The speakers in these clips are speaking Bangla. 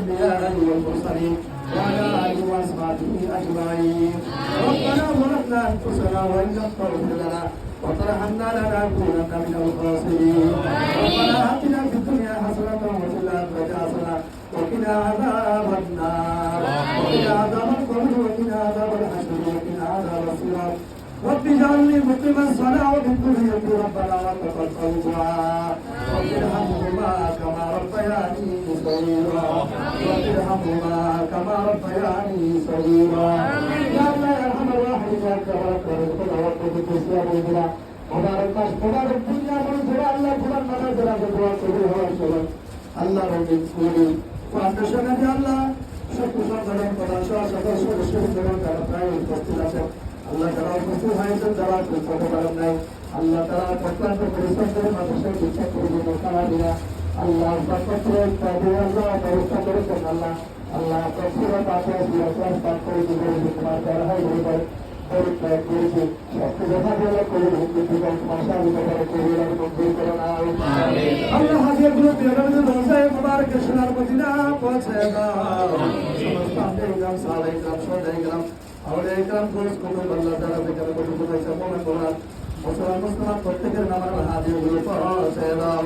الأنبياء والمرسلين وعلى آله وأصحابه أجمعين. ربنا ظلمنا أنفسنا وإن لم تغفر لنا وترحمنا لنكونن من الخاسرين. ربنا آتنا في الدنيا حسنة وفي الآخرة حسنة وقنا عذاب النار وقنا عذاب القبر وقنا عذاب الحشر وقنا عذاب الصراط. رب اجعلني مقيم الصلاة ومن ذريتي ربنا وتقبل دعاء. رب ارحمهما كما ربياني صغيرا رب ارحمهما كما ربياني صغيرا. يا الله يا ارحم الراحمين يا تبارك وتعالى مبارك مبارك الدنيا منزل الله فلان منزل الدعاء صغيرا আল্লাহ রবিন করি ফাউন্ডেশনে আল্লাহ সকল সন্তানের প্রধান সদস্য সদস্যদের যারা প্রায় উপস্থিত আছেন আল্লাহ যারা উপস্থিত হয়েছেন যারা করতে পারেন নাই আল্লাহ তারা অত্যন্ত পরিশ্রম করে মানুষের ইচ্ছা করবেন সারা দিনা আল্লাহ পত্র আল্লাহ ব্যবস্থা করেছেন আল্লাহ আল্লাহ পত্র পাশে পাঠ করে দিবেন তোমার দ্বারা হয় পরিত্যাগ করেছে সবকে দেখা দিয়ে করে জীবন ভাষা করে মঞ্জুর করে নাও আল্লাহ হাজির গুলো বেরোনো দোষায় মুবারক সোনার মদিনা পৌঁছে দাও। সমস্ত আম্বিয়া গ্রাম সাহাবায়ে গ্রাম শহীদে গ্রাম আওলিয়া গ্রাম পুরুষ কুতুব আল্লাহ যারা যেখানে বসে রয়েছে মোমেন মোনার মুসলমান প্রত্যেকের নামের হাজির গুলো পৌঁছে দাও।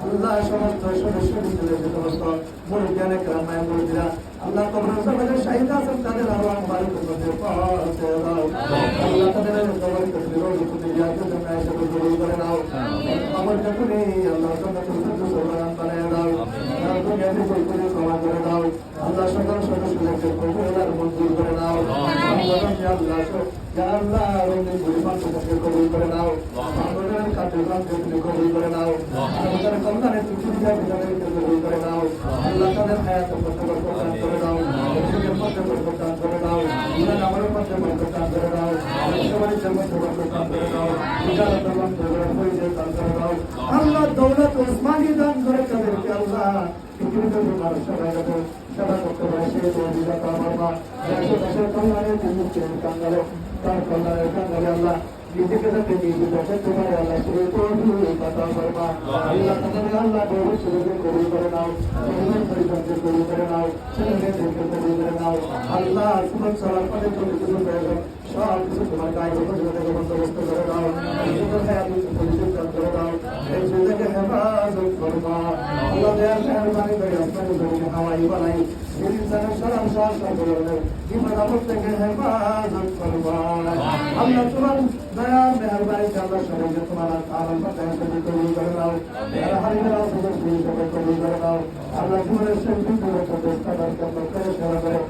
আল্লাহ সমস্ত সদস্য সমস্ত মুরব্বিয়ানে গ্রাম মায়ের মুরব্বিরা আল্লাহ কবরের সবাই শহীদ আছেন তাদের আল্লাহ মুবারক করতে পৌঁছে দাও। আল্লাহ তাদের কবর করতে রোজ করতে যাওয়ার জন্য এসে কবুল করে নাও। আমার যখনই আল্লাহ তোমাকে সুবহান বানায় দাও আর দুনিয়াতে সকলে ক্ষমা করে দাও। আল্লাহ সকল সদস্যদেরকে কবুল মঞ্জুর করে নাও। আল্লাহ আল্লাহ রঙিন পরিমাণ তোমাকে কবুল করে নাও। আমাদের কার্যক্রম তুমি কবুল করে নাও। আমাদের কল্যাণের পৃথিবীতে তাদেরকে কবুল করে নাও। আল্লাহ তাদের হায়াত প্রদান করে দাও। নিজের মধ্যে প্রদান করে দাও। ইমান আমাদের মধ্যে প্রদান করে দাও। সবাই জগৎ প্রদান করে দাও। ইজারা প্রদান করে দাও। আল্লাহ দৌলত উসমানী দান করে তাদেরকে আল্লাহ পৃথিবীতে তোমার সবাই সেবা করতে পারে সেই তৌফিক আমার মা দেশের কল্যাণের কাঙ্গালে তার কল্যাণের কাঙ্গালে আল্লাহ নিজেকে যাতে নিজে দেখাতে পারে আল্লাহ সেই তৌফিক আতা ফরমা। আল্লাহ তাদের আল্লাহ বহু সুযোগে কবুল করে নাও। জীবন পরিচর্যা কবুল করে নাও। ছেলেমেয়েদেরকে কবুল করে নাও। আল্লাহ জীবন চলার পথে চলে কিছু প্রয়োজন সব কিছু তোমার গায়ে উপযোগিতাকে বন্দোবস্ত করে দাও। পরিচর্যা করে দাও। এই সুযোগে হেফাজত ফরমা। আল্লাহ দেয়ার মেহরবানি করে আসমানি জমিনে হাওয়াই বানাই ইনসানের সালাম শাসন করে জীবন আমল থেকে হেফাজত ফরমা। আল্লাহ তোমার দয়া মেহরবানি আল্লাহ সবাইকে তোমার আমল পাঠাতে কবুল করে নাও। যারা হারিয়ে নাও সুযোগ সুবিধা কবুল করে নাও। আল্লাহ জীবনের শান্তি পূর্ণ প্রতিষ্ঠানের জন্য করে সেবা করে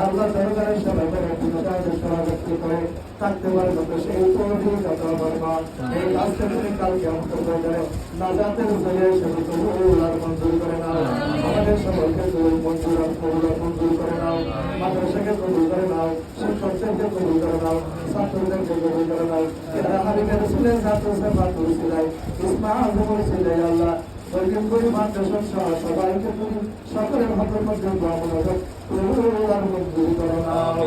আল্লাহ দরবারের সেবা করে বিনোদনের সেবা ব্যক্তি করে থাকতে পারে সেই তৌফিক আতা ফরমা। এই কাজটা তুমি কালকে আমাদের করে নাজাতের জরিয়ে সেবা কবুল আর মঞ্জুর করে নাও। আমাদের সকলকে কবুল মঞ্জুর আর কবুল মঞ্জুর করে নাও। মাদ্রাসাকে কবুল করে নাও। শিক্ষকদেরকে কবুল করে নাও। ছাত্রদেরকে কবুল করে নাও। যারা হাবিবে রাসূলের ছাত্র সেবা করেছিলেন ইসমাইল বলেছিলেন আল্লাহ বলছেন পরিমাণ দেশের সবাইকে তুমি সকলের হাতের মধ্যে মনোযোগ আর মঞ্জুর করে নাও।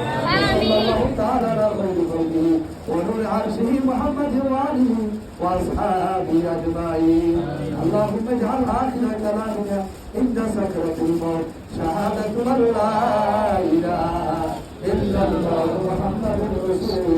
আল্লাহু তাআলা আলা খায়রি কওলিহি ওয়া নূরি আরশিহি মুহাম্মাদিন ওয়া আলিহি ওয়া আসহাবিহি আজমাইন। আল্লাহুম্মা ইজআল আখিরা কালামিনা ইনদা সাকরাতিল মউত শাহাদাতু লা ইলাহা ইল্লাল্লাহু মুহাম্মাদুর রাসূলুল্লাহ।